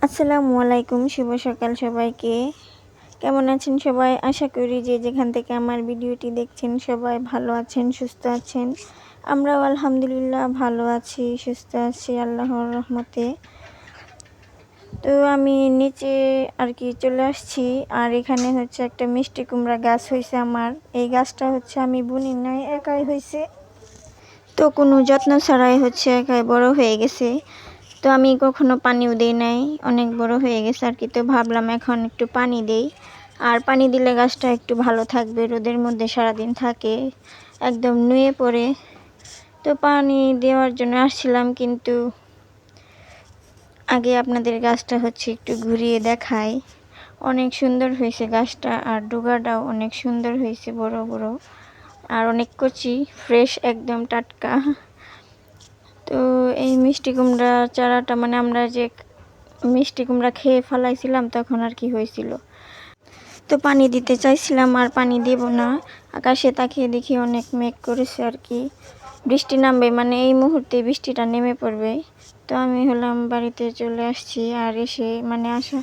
আসসালামু আলাইকুম, শুভ সকাল সবাইকে। কেমন আছেন সবাই? আশা করি যে যেখান থেকে আমার ভিডিওটি দেখছেন সবাই ভালো আছেন, সুস্থ আছেন। আমরাও আলহামদুলিল্লাহ ভালো আছি, সুস্থ আছি আল্লাহর রহমতে। তো আমি নিচে আর কি চলে আসছি, আর এখানে হচ্ছে একটা মিষ্টি কুমড়া গাছ হয়েছে আমার। এই গাছটা হচ্ছে আমি বুনি নাই, একাই হয়েছে। তো কোনো যত্ন ছাড়াই হচ্ছে একাই বড় হয়ে গেছে। তো আমি কখনো পানিও দেই নাই, অনেক বড় হয়ে গেছে আর কি। তো ভাবলাম এখন একটু পানি দেই, আর পানি দিলে গাছটা একটু ভালো থাকবে, রোদের মধ্যে সারাদিন থাকে একদম নুয়ে পড়ে। তো পানি দেওয়ার জন্য আসছিলাম, কিন্তু আগে আপনাদের গাছটা হচ্ছে একটু ঘুরিয়ে দেখাই। অনেক সুন্দর হয়েছে গাছটা, আর ডোগাটাও অনেক সুন্দর হয়েছে, বড় বড় আর অনেক কচি, ফ্রেশ একদম টাটকা। তো এই মিষ্টি কুমড়া চারাটা মানে আমরা যে মিষ্টি কুমড়া খেয়ে ফেলাইছিলাম তখন আর কি হয়েছিল। তো পানি দিতে চাইছিলাম, আর পানি দেব না। আকাশে তাকিয়ে দেখি অনেক মেঘ করেছে আর কি, বৃষ্টি নামবে, মানে এই মুহূর্তে বৃষ্টিটা নেমে পড়বে। তো আমি হলাম বাড়িতে চলে আসছি, আর এসে মানে আসা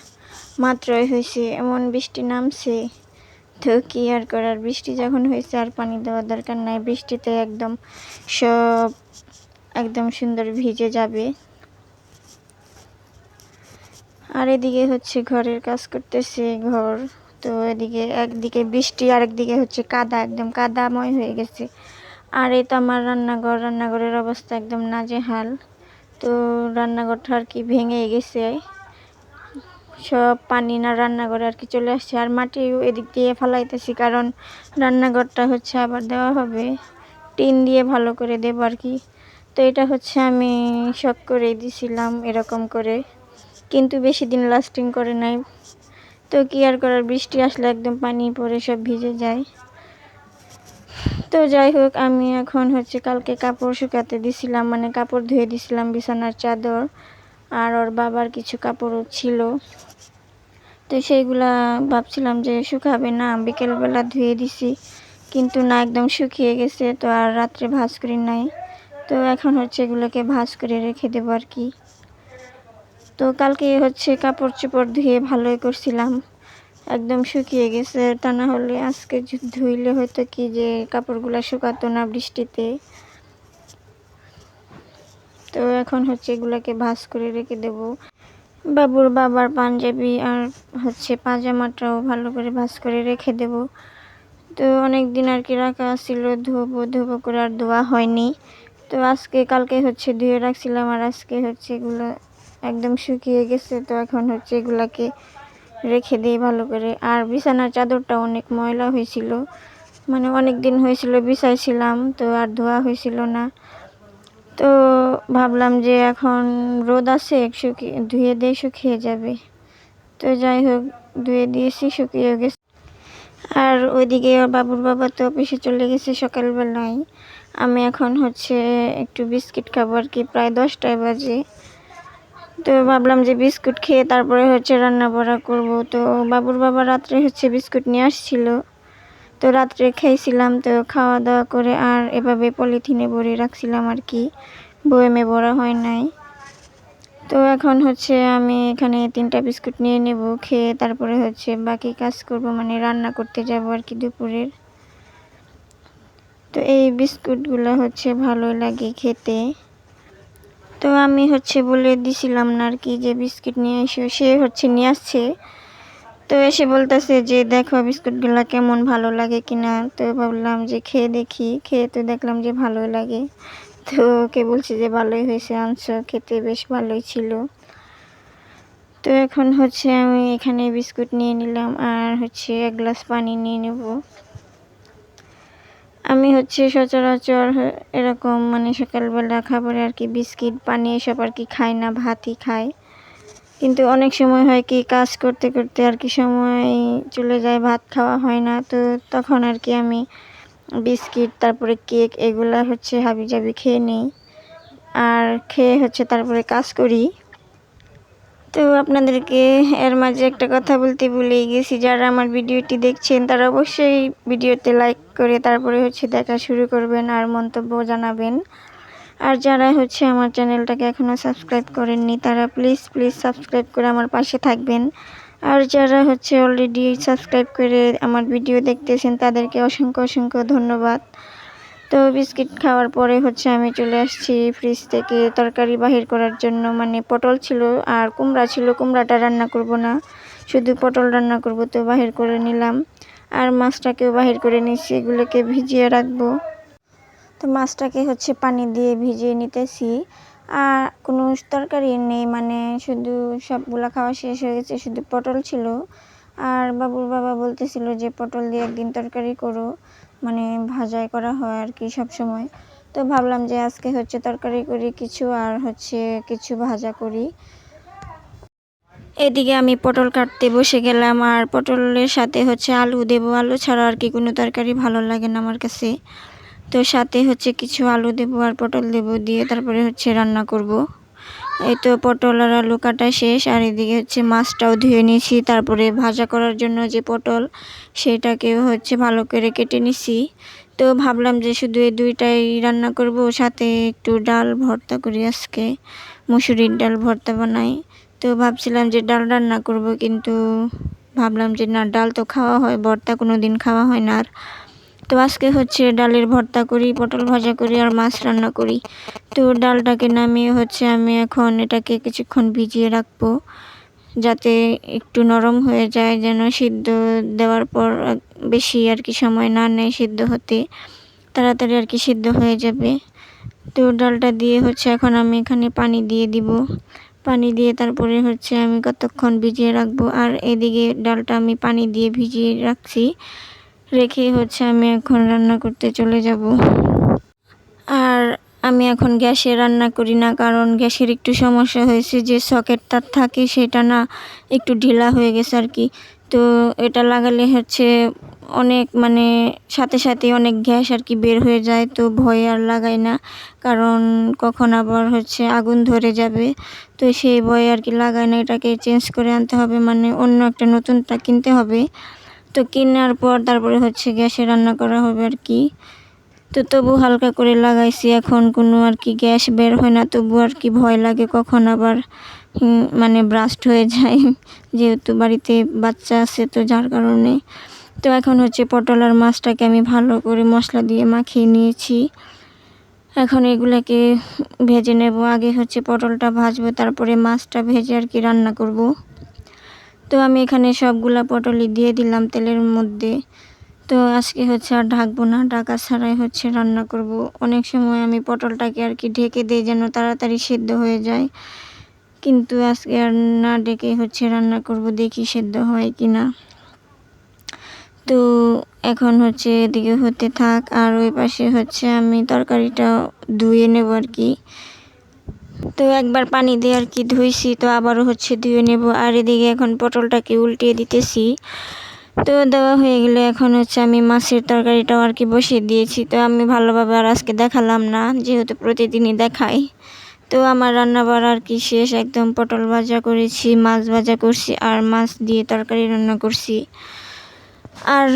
মাত্রই হয়েছে এমন বৃষ্টি নামছে। তো কি আর করার, বৃষ্টি যখন হয়েছে আর পানি দেওয়ার দরকার নাই, বৃষ্টিতে একদম সব একদম সুন্দর ভিজে যাবে। আর এদিকে হচ্ছে ঘরের কাজ করতেছে ঘর। তো এদিকে একদিকে বৃষ্টি, আর একদিকে হচ্ছে কাদা, একদম কাদাময় হয়ে গেছে। আর এই তো আমার রান্নাঘর, রান্নাঘরের অবস্থা একদম নাজেহাল। তো রান্নাঘরটা আর কি ভেঙে গেছে, সব পানি না রান্নাঘরে আর কি চলে আসছে। আর মাটিও এদিক দিয়ে ফালাইতেছি, কারণ রান্নাঘরটা হচ্ছে আবার দেওয়া হবে, টিন দিয়ে ভালো করে দেবো আর কি। তো এটা হচ্ছে আমি শখ করে দিছিলাম এরকম করে, কিন্তু বেশি দিন লাস্টিং করে নাই। তো কি আর করার, বৃষ্টি আসলে একদম পানি পড়ে সব ভিজে যায়। তো যাই হোক, আমি এখন হচ্ছে কালকে কাপড় শুকাতে দিছিলাম, মানে কাপড় ধুয়ে দিছিলাম, বিছানার চাদর আর ওর বাবার কিছু কাপড়ও ছিল। তো সেইগুলা ভাবছিলাম যে শুকাবে না, বিকেলবেলা ধুয়ে দিছি, কিন্তু না, একদম শুকিয়ে গেছে। তো আর রাত্রে ভাঁজ করি নাই। তো এখন হচ্ছে এগুলোকে ভাঁজ করে রেখে দেবো আর কি। তো কালকে হচ্ছে কাপড় চোপড় ধুয়ে ভালোই করছিলাম, একদম শুকিয়ে গেছে। তা না হলে আজকে ধুইলে হয়তো কি যে কাপড়গুলো শুকাতো না বৃষ্টিতে। তো এখন হচ্ছে এগুলাকে ভাঁজ করে রেখে দেব। বাবুর বাবার পাঞ্জাবি আর হচ্ছে পাজামাটাও ভালো করে ভাঁজ করে রেখে দেব। তো অনেক দিন আর কি রাখা ছিল, ধোবো করে আর ধোয়া হয়নি। তো আজকে কালকে হচ্ছে ধুয়ে রাখছিলাম, আর আজকে হচ্ছে এগুলো একদম শুকিয়ে গেছে। তো এখন হচ্ছে এগুলাকে রেখে দিই ভালো করে। আর বিছানার চাদরটা অনেক ময়লা হয়েছিল, মানে অনেক দিন হয়েছিল বিছাইছিলাম, তো আর ধোয়া হয়েছিল না। তো ভাবলাম যে এখন রোদ আছে, ধুয়ে দিয়ে শুকিয়ে যাবে। তো যাই হোক, ধুয়ে দিয়েছি, শুকিয়ে গেছে। আর ওইদিকে বাবুর বাবা তো অফিসে চলে গেছে সকালবেলায়। আমি এখন হচ্ছে একটু বিস্কিট খাবো আর কি, প্রায় 10টায় বাজে। তো ভাবলাম যে বিস্কুট খেয়ে তারপরে হচ্ছে রান্না বাড়া করবো। তো বাবুর বাবা রাত্রে হচ্ছে বিস্কুট নিয়ে আসছিল, তো রাত্রে খেয়েছিলাম। তো খাওয়া দাওয়া করে আর এভাবে পলিথিনে ভরে রাখছিলাম আর কি, বয়েমে ভরা হয় নাই। তো এখন হচ্ছে আমি এখানে 3টা বিস্কুট নিয়ে নেব, খেয়ে তারপরে হচ্ছে বাকি কাজ করব, মানে রান্না করতে যাব আর কি দুপুরের। তো এই বিস্কুটগুলো হচ্ছে ভালোই লাগে খেতে। তো আমি হচ্ছে বলে দিছিলাম না আর কি যে বিস্কিট নিয়ে এসো, সে হচ্ছে নিয়ে আসছে। তো এসে বলতেছে যে দেখো বিস্কুটগুলো কেমন, ভালো লাগে কিনা। তো ভাবলাম যে খেয়ে দেখি, খেয়ে তো দেখলাম যে ভালোই লাগে। তো ওকে বলছি যে ভালোই হয়েছে আনছো, খেতে বেশ ভালোই ছিল। তো এখন হচ্ছে আমি এখানে বিস্কুট নিয়ে নিলাম, আর হচ্ছে 1 গ্লাস পানি নিয়ে নেব। আমি হচ্ছে সচরাচর এরকম মানে সকালবেলা খাবারে আর কি বিস্কিট পানি এসব আর কি খাই না, ভাতই খাই। কিন্তু অনেক সময় হয় কি কাজ করতে করতে আর কি সময় চলে যায়, ভাত খাওয়া হয় না। তো তখন আর কি আমি বিস্কিট তারপরে কেক এগুলা হচ্ছে হাবিজাবি খেয়ে নিই, আর খেয়ে হচ্ছে তারপরে কাজ করি। তো আপনাদেরকে এর মাঝে একটা কথা বলতে ভুলেই গেছি, যারা আমার ভিডিওটি দেখছেন তারা অবশ্যই ভিডিওতে লাইক করে তারপরে হচ্ছে দেখা শুরু করবেন আর মন্তব্য জানাবেন। আর যারা হচ্ছে আমার চ্যানেলটাকে এখনও সাবস্ক্রাইব করেননি তারা প্লিজ সাবস্ক্রাইব করে আমার পাশে থাকবেন। আর যারা হচ্ছে অলরেডি সাবস্ক্রাইব করে আমার ভিডিও দেখতেছেন তাদেরকে অসংখ্য ধন্যবাদ। তো বিস্কিট খাওয়ার পরে হচ্ছে আমি চলে আসছি ফ্রিজ থেকে তরকারি বাহির করার জন্য। মানে পটল ছিল আর কুমড়া ছিল, কুমড়াটা রান্না করব না, শুধু পটল রান্না করব। তো বাহির করে নিলাম আর মাছটাকেও বাহির করে নিচ্ছি, এগুলোকে ভিজিয়ে রাখবো। তো মাছটাকে হচ্ছে পানি দিয়ে ভিজিয়ে নিতেছি। আর কোনো তরকারি নেই, মানে শুধু সবগুলা খাওয়া শেষ হয়ে গেছে, শুধু পটল ছিল। আর বাবুর বাবা বলতেছিল যে পটল দিয়ে একদিন তরকারি করো, মানে ভাজাই করা হয় আর কি সব সময়। তো ভাবলাম যে আজকে হচ্ছে তরকারি করি কিছু, আর হচ্ছে কিছু ভাজা করি। এদিকে আমি পটল কাটতে বসে গেলাম, আর পটলের সাথে হচ্ছে আলু দেবো। আলু ছাড়া আর কি কোনো তরকারি ভালো লাগে না আমার কাছে। তো সাথে হচ্ছে কিছু আলু দেবো আর পটল দেবো, দিয়ে তারপরে হচ্ছে রান্না করব। এই তো পটল আর আলু কাটা শেষ, আর এদিকে হচ্ছে মাছটাও ধুয়ে নিয়েছি। তারপরে ভাজা করার জন্য যে পটল সেটাকেও হচ্ছে ভালো করে কেটে নিছি। তো ভাবলাম যে শুধু এই দুইটাই রান্না করব, সাথে একটু ডাল ভর্তা করি আজকে, মুসুরির ডাল ভর্তা বানাই। তো ভাবছিলাম যে ডাল রান্না করব, কিন্তু ভাবলাম যে না, ডাল তো খাওয়া হয়, ভর্তা কোনো দিন খাওয়া হয় না। আর তো আজকে হচ্ছে ডালের ভর্তা করি, পটল ভাজা করি আর মাছ রান্না করি। তো ডালটাকে নামিয়ে হচ্ছে আমি এখন এটাকে কিছুক্ষণ ভিজিয়ে রাখবো, যাতে একটু নরম হয়ে যায়, যেন সিদ্ধ দেওয়ার পর বেশি আর কি সময় না নেয় সিদ্ধ হতে, তাড়াতাড়ি আর কি সিদ্ধ হয়ে যাবে। তো ডালটা দিয়ে হচ্ছে এখন আমি এখানে পানি দিয়ে দিব। পানি দিয়ে তারপরে হচ্ছে আমি কতক্ষণ ভিজিয়ে রাখবো। আর এদিকে ডালটা আমি পানি দিয়ে ভিজিয়ে রাখছি, রেখে হচ্ছে আমি এখন রান্না করতে চলে যাব। আর আমি এখন গ্যাসে রান্না করি না, কারণ গ্যাসের একটু সমস্যা হয়েছে, যে সকেট তার থাকে সেটা না একটু ঢিলা হয়ে গেছে আর কি। তো এটা লাগালে হচ্ছে অনেক, মানে সাথে অনেক গ্যাস আর কি বের হয়ে যায়। তো ভয় আর লাগাই না, কারণ কখন আবার হচ্ছে আগুন ধরে যাবে, তো সেই ভয় আর কি লাগাই না। এটাকে চেঞ্জ করে আনতে হবে, মানে অন্য একটা নতুনটা কিনতে হবে। তো কেনার পর তারপরে হচ্ছে গ্যাসে রান্না করা হবে আর কি। তো তবু হালকা করে লাগাইছি, এখন কোনো আর কি গ্যাস বের হয় না, তবু আর কি ভয় লাগে কখন আবার মানে ব্রাস্ট হয়ে যায়, যেহেতু বাড়িতে বাচ্চা আছে, তো যার কারণে। তো এখন হচ্ছে পটল আর মাছটাকে আমি ভালো করে মশলা দিয়ে মাখিয়ে নিয়েছি। এখন এগুলাকে ভেজে নেব। আগে হচ্ছে পটলটা ভাজবো, তারপরে মাছটা ভেজে আর কি রান্না করব। তো আমি এখানে সবগুলা পটলই দিয়ে দিলাম তেলের মধ্যে। তো আজকে হচ্ছে আর ঢাকবো না, ঢাকা ছাড়াই হচ্ছে রান্না করব। অনেক সময় আমি পটলটাকে আর কি ঢেকে দিই যেন তাড়াতাড়ি সেদ্ধ হয়ে যায়, কিন্তু আজকে আর না ঢেকে হচ্ছে রান্না করব, দেখি সেদ্ধ হয় কি না। তো এখন হচ্ছে এদিকে হতে থাক, আর ওই পাশে হচ্ছে আমি তরকারিটা ধুয়ে নেব আর কি। তো একবার পানি দিয়ে আর কি ধুইছি, তো আবারও হচ্ছে ধুয়ে নেব। আর এদিকে এখন পটলটাকে উল্টিয়ে দিতেছি। তো দেওয়া হয়ে গেলে এখন হচ্ছে আমি মাছের তরকারিটাও আর কি বসিয়ে দিয়েছি। তো আমি ভালোভাবে আর আজকে দেখালাম না, যেহেতু প্রতিদিনই দেখাই। তো আমার রান্না বাড়া আর কি শেষ, একদম পটল ভাজা করেছি, মাছ ভাজা করছি, আর মাছ দিয়ে তরকারি রান্না করছি। আর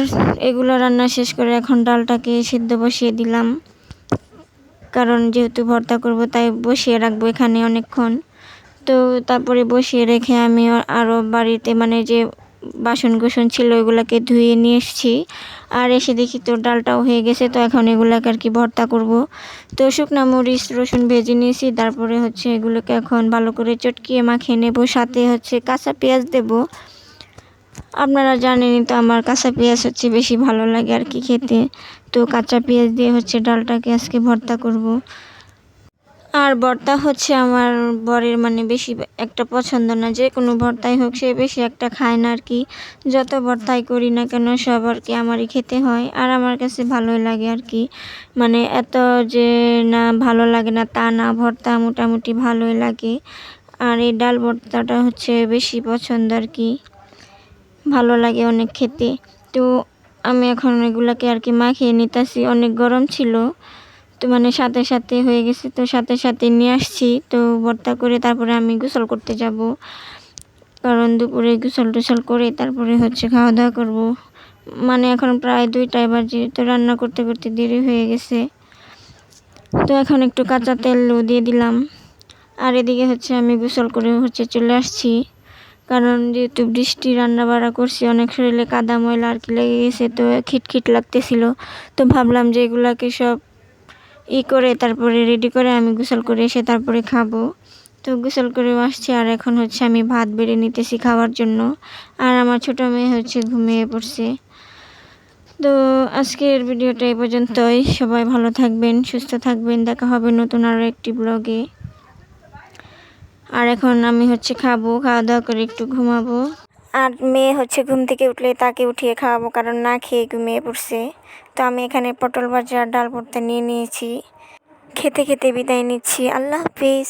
এগুলো রান্না শেষ করে এখন ডালটাকে সিদ্ধ বসিয়ে দিলাম, কারণ যেহেতু ভর্তা করব তাই বসিয়ে রাখবো এখানে অনেকক্ষণ। তো তারপরে বসিয়ে রেখে আমি আরও বাড়িতে মানে যে বাসন কুসন ছিল ওগুলোকে ধুয়ে নিয়ে এসেছি। আর এসে দেখি তো ডালটাও হয়ে গেছে। তো এখন এগুলোকে আর কি ভর্তা করব। তো শুকনো মরিচ রসুন ভেজে নিয়েছি, তারপরে হচ্ছে এগুলোকে এখন ভালো করে চটকিয়ে মাখিয়ে নেব, সাথে হচ্ছে কাঁচা পেঁয়াজ দেব। আপনারা জানেনই তো আমার কাঁচা পেঁয়াজ হচ্ছে বেশি ভালো লাগে আর কি খেতে। তো কাঁচা পেঁয়াজ দিয়ে হচ্ছে ডালটাকে আজকে ভর্তা করব। আর ভর্তা হচ্ছে আমার বরের মানে বেশি একটা পছন্দ না, যে কোনো ভর্তাই হোক সে বেশি একটা খায় না আর কি। যত ভর্তাই করি না কেন সব আর কি আমারই খেতে হয়, আর আমার কাছে ভালোই লাগে আর কি। মানে এত যে না ভালো লাগে না তা না, ভর্তা মোটামুটি ভালোই লাগে। আর এই ডাল ভর্তাটা হচ্ছে বেশি পছন্দ আর কি, ভালো লাগে অনেক খেতে। তো আমি এখন এগুলাকে আর কি মাখিয়ে নিতেছি, অনেক গরম ছিল, তো মানে সাথে হয়ে গেছে, তো সাথে নিয়ে আসছি। তো ভর্তা করে তারপরে আমি গোসল করতে যাব, কারণ দুপুরে গোসল টোসল করে তারপরে হচ্ছে খাওয়া দাওয়া করব। মানে এখন প্রায় 2টা বাজে, তো রান্না করতে করতে দেরি হয়ে গেছে। তো এখন একটু কাঁচা তেলও দিয়ে দিলাম। আর এদিকে হচ্ছে আমি গোসল করে হচ্ছে চলে আসছি, কারণ যেহেতু বৃষ্টি রান্না বাড়া করছি, অনেক শরীরে কাদা ময়লা আর কি লেগে গেছে, তো খিটখিট লাগতেছিল। তো ভাবলাম যে এগুলাকে সব করে তারপরে রেডি করে আমি গোসল করে এসে তারপরে খাবো। তো গোসল করেও আসছি, আর এখন হচ্ছে আমি ভাত বেড়ে নিতেছি খাওয়ার জন্য। আর আমার ছোটো মেয়ে হচ্ছে ঘুমিয়ে পড়ছে। তো আজকের ভিডিওটা এই পর্যন্তই। সবাই ভালো থাকবেন, সুস্থ থাকবেন। দেখা হবে নতুন আরও একটি ব্লগে। আর এখন আমি হচ্ছে খাবো, খাওয়া দাওয়া করে একটু ঘুমাবো। আর মেয়ে হচ্ছে ঘুম থেকে উঠলে তাকে উঠিয়ে খাওয়াবো, কারণ না খেয়ে ঘুমিয়ে পড়ছে। তো আমি এখানে পটল ভাজা আর ডাল ভর্তা নিয়ে নিয়েছি। খেতে খেতে বিদায় নিচ্ছি। আল্লাহ হাফিজ।